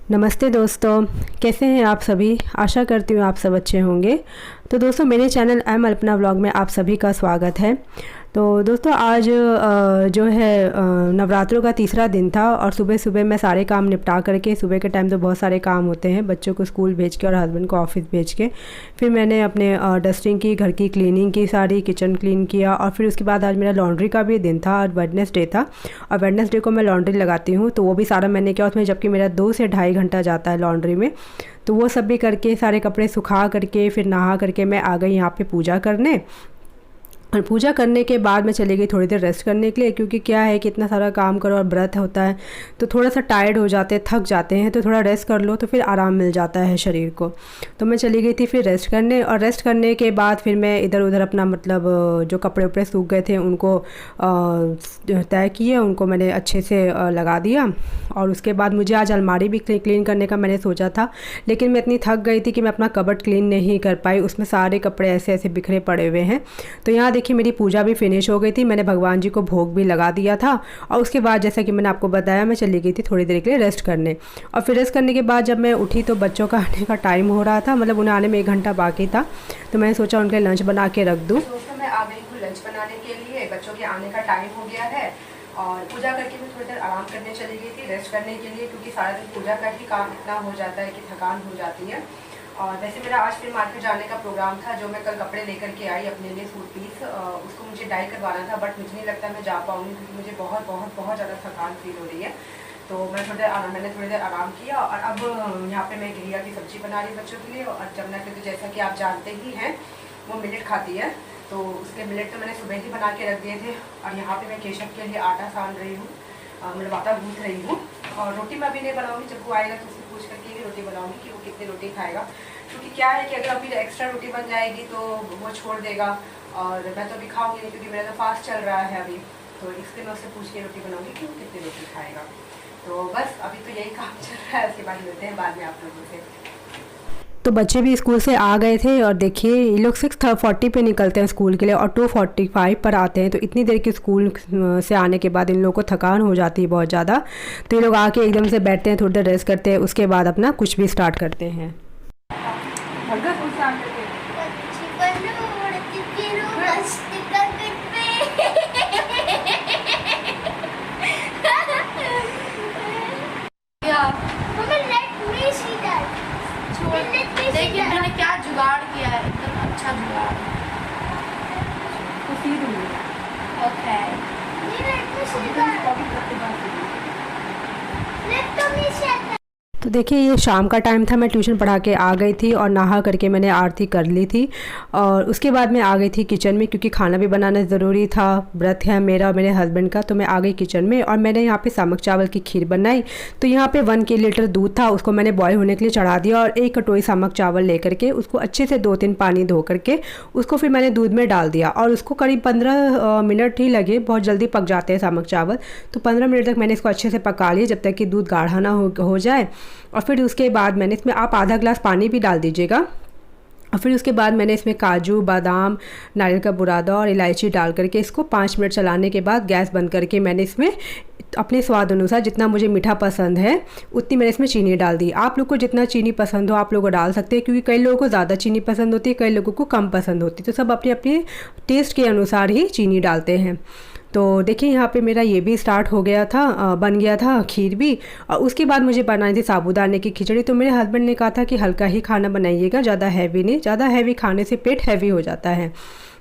नमस्ते दोस्तों, कैसे हैं आप सभी। आशा करती हूँ आप सब अच्छे होंगे। तो दोस्तों, मेरे चैनल एम अल्पना व्लॉग में आप सभी का स्वागत है। तो दोस्तों, आज जो है नवरात्रों का तीसरा दिन था और सुबह सुबह मैं सारे काम निपटा करके, सुबह के टाइम तो बहुत सारे काम होते हैं, बच्चों को स्कूल भेज के और हस्बैंड को ऑफिस भेज के, फिर मैंने अपने डस्टिंग की, घर की क्लीनिंग की, सारी किचन क्लीन किया। और फिर उसके बाद आज मेरा लॉन्ड्री का भी दिन था, आज वेडनेसडे था और वेडनेसडे को मैं लॉन्ड्री लगाती हूँ, तो वो भी सारा मैंने किया उसमें, जबकि मेरा 2 से ढाई घंटा जाता है लॉन्ड्री में। तो वो सब भी करके, सारे कपड़े सुखा करके, फिर नहा करके मैं आ गई यहाँ पे पूजा करने। और पूजा करने के बाद मैं चली गई थोड़ी देर रेस्ट करने के लिए, क्योंकि क्या है कि इतना सारा काम करो और व्रत होता है तो थोड़ा सा टायर्ड हो जाते हैं, थक जाते हैं, तो थोड़ा रेस्ट कर लो तो फिर आराम मिल जाता है शरीर को। तो मैं चली गई थी फिर रेस्ट करने, और रेस्ट करने के बाद फिर मैं इधर उधर अपना मतलब जो कपड़े उपड़े सूख गए थे उनको तय किए, उनको मैंने अच्छे से लगा दिया। और उसके बाद मुझे आज अलमारी भी क्लीन करने का मैंने सोचा था, लेकिन मैं इतनी थक गई थी कि मैं अपना कबर्ड क्लीन नहीं कर पाई, उसमें सारे कपड़े ऐसे ऐसे बिखरे पड़े हुए हैं। तो यहाँ देखिए मेरी पूजा भी फिनिश हो गई थी, मैंने भगवान जी को भोग भी लगा दिया था। और उसके बाद जैसा कि मैंने आपको बताया, मैं चली गई थी थोड़ी देर के लिए रेस्ट करने। और फिर रेस्ट करने के बाद जब मैं उठी तो बच्चों का आने का टाइम हो रहा था, मतलब उन्हें आने में 1 घंटा बाकी था, तो मैंने सोचा उनके लंच बना के रख दूँ। दोस्तों, मैं आ गई हूँ लंच बनाने के लिए, बच्चों के आने का टाइम हो गया है। और पूजा करके मैं थोड़ी देर आराम करने चली गई थी, रेस्ट करने के लिए, क्योंकि सारा दिन पूजा का ही काम इतना हो जाता है कि थकान हो जाती है। और वैसे मेरा आज फिर मार्केट जाने का प्रोग्राम था, जो मैं कल कपड़े लेकर के आई अपने लिए सूट पीस, उसको मुझे डाई करवाना था, बट मुझे नहीं लगता मैं जा पाऊँगी, क्योंकि मुझे बहुत बहुत बहुत ज़्यादा थकान फील हो रही है। तो मैंने थोड़ी देर आराम किया। और अब यहाँ पे मैं घिया की सब्ज़ी बना रही बच्चों के लिए। और जमुना के तो जैसा कि आप जानते ही हैं, वो मिलेट खाती है, तो उसके मिलेट तो मैंने सुबह ही बना के रख दिए थे। और यहाँ पे मैं केशव के लिए आटा सान रही हूँ, मतलब आटा गूँथ रही हूँ। और रोटी मैं अभी नहीं बनाऊँगी, जब वो आएगा तो उससे पूछ करके ही रोटी बनाऊँगी कि वो कितनी रोटी खाएगा। क्योंकि क्या है कि अगर अभी एक्स्ट्रा रोटी बन जाएगी तो वो छोड़ देगा, और मैं तो अभी खाऊँगी नहीं, क्योंकि मेरा तो फास्ट चल रहा है अभी। तो इसलिए मैं उससे पूछ के रोटी बनाऊँगी कि वो कितनी रोटी खाएगा। तो बस अभी तो यही काम चल रहा है, उसके बाद मिलते हैं बाद में आप लोगों से। तो बच्चे भी स्कूल से आ गए थे और देखिए ये लोग 6:40 पे निकलते हैं स्कूल के लिए और 2:45 पर आते हैं। तो इतनी देर के स्कूल से आने के बाद इन लोगों को थकान हो जाती है बहुत ज़्यादा, तो ये लोग आके एकदम से बैठते हैं, थोड़ी देर रेस्ट करते हैं, उसके बाद अपना कुछ भी स्टार्ट करते हैं। देखिए मैंने क्या जुगाड़ किया है, एकदम अच्छा जुगाड़। ओके तो देखिए ये शाम का टाइम था, मैं ट्यूशन पढ़ा के आ गई थी और नहा करके मैंने आरती कर ली थी। और उसके बाद मैं आ गई थी किचन में, क्योंकि खाना भी बनाना ज़रूरी था, व्रत है मेरा और मेरे हस्बैंड का। तो मैं आ गई किचन में और मैंने यहाँ पे सामक चावल की खीर बनाई। तो यहाँ पे 1 लीटर दूध था, उसको मैंने बॉयल होने के लिए चढ़ा दिया और 1 कटोरी सामक चावल ले करके उसको अच्छे से 2-3 पानी धो करके उसको फिर मैंने दूध में डाल दिया। और उसको करीब 15 मिनट ही लगे, बहुत जल्दी पक जाते हैं सामक चावल। तो 15 मिनट तक मैंने इसको अच्छे से पका लिया, जब तक कि दूध गाढ़ा ना हो जाए। और फिर उसके बाद मैंने इसमें आप आधा ग्लास पानी भी डाल दीजिएगा। और फिर उसके बाद मैंने इसमें काजू, बादाम, नारियल का बुरादा और इलायची डाल करके इसको 5 मिनट चलाने के बाद गैस बंद करके मैंने इसमें अपने स्वाद अनुसार, जितना मुझे मीठा पसंद है उतनी मैंने इसमें चीनी डाल दी। आप लोग को जितना चीनी पसंद हो आप लोग डाल सकते हैं, क्योंकि कई लोगों को ज़्यादा चीनी पसंद होती है, कई लोगों को कम पसंद होती है, तो सब अपने अपने टेस्ट के अनुसार ही चीनी डालते हैं। तो देखिए यहाँ पे मेरा ये भी स्टार्ट हो गया था, बन गया था खीर भी। और उसके बाद मुझे बनानी थी साबूदाने की खिचड़ी। तो मेरे हस्बैंड ने कहा था कि हल्का ही खाना बनाइएगा, ज़्यादा हैवी नहीं, ज़्यादा हैवी खाने से पेट हैवी हो जाता है।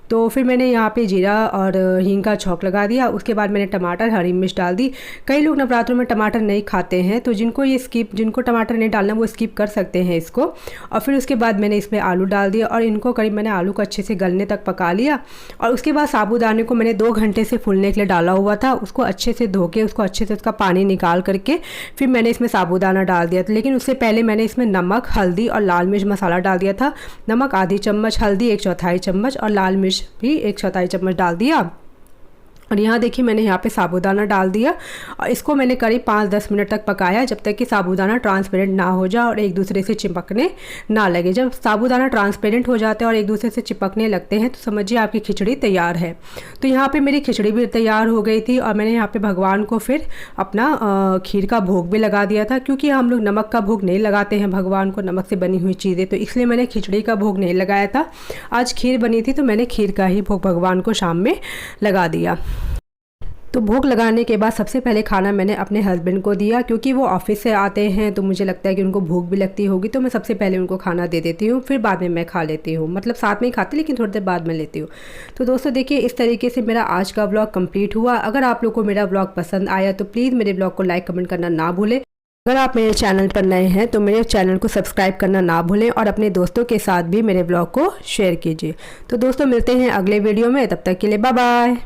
तो फिर मैंने यहाँ पे जीरा और हींग का छौंक लगा दिया। उसके बाद मैंने टमाटर, हरी मिर्च डाल दी। कई लोग नवरात्रों में टमाटर नहीं खाते हैं, तो जिनको टमाटर नहीं डालना वो स्किप कर सकते हैं इसको। और फिर उसके बाद मैंने इसमें आलू डाल दिया और इनको करीब मैंने आलू को अच्छे से गलने तक पका लिया। और उसके बाद साबूदाने को मैंने 2 घंटे से फूलने के लिए डाला हुआ था, उसको अच्छे से धो के, उसको अच्छे से उसका पानी निकाल करके फिर मैंने इसमें साबूदाना डाल दिया था। लेकिन उससे पहले मैंने इसमें नमक, हल्दी और लाल मिर्च मसाला डाल दिया था। नमक आधी चम्मच, हल्दी 1/4 चम्मच और लाल मिर्च भी 1/4 चम्मच डाल दिया। और यहाँ देखिए मैंने यहाँ पे साबूदाना डाल दिया और इसको मैंने करीब 5-10 मिनट तक पकाया जब तक कि साबूदाना ट्रांसपेरेंट ना हो जाए और एक दूसरे से चिपकने ना लगे। जब साबूदाना ट्रांसपेरेंट हो जाते हैं और एक दूसरे से चिपकने लगते हैं तो समझिए आपकी खिचड़ी तैयार है। तो यहाँ पे मेरी खिचड़ी भी तैयार हो गई थी और मैंने यहाँ पे भगवान को फिर अपना खीर का भोग भी लगा दिया था, क्योंकि हम लोग नमक का भोग नहीं लगाते हैं भगवान को, नमक से बनी हुई चीज़ें, तो इसलिए मैंने खिचड़ी का भोग नहीं लगाया था। आज खीर बनी थी तो मैंने खीर का ही भोग भगवान को शाम में लगा दिया। तो भोग लगाने के बाद सबसे पहले खाना मैंने अपने हस्बैंड को दिया, क्योंकि वो ऑफिस से आते हैं तो मुझे लगता है कि उनको भूख भी लगती होगी, तो मैं सबसे पहले उनको खाना दे देती हूँ, फिर बाद में मैं खा लेती हूँ। मतलब साथ में ही खाती लेकिन थोड़ी देर बाद में लेती हूँ। तो दोस्तों देखिए इस तरीके से मेरा आज का व्लॉग कंप्लीट हुआ। अगर आप लोग को मेरा व्लॉग पसंद आया तो प्लीज़ मेरे व्लॉग को लाइक कमेंट करना ना भूलें। अगर आप मेरे चैनल पर नए हैं तो मेरे चैनल को सब्सक्राइब करना ना भूलें और अपने दोस्तों के साथ भी मेरे ब्लॉग को शेयर कीजिए। तो दोस्तों मिलते हैं अगले वीडियो में, तब तक के लिए बाय बाय।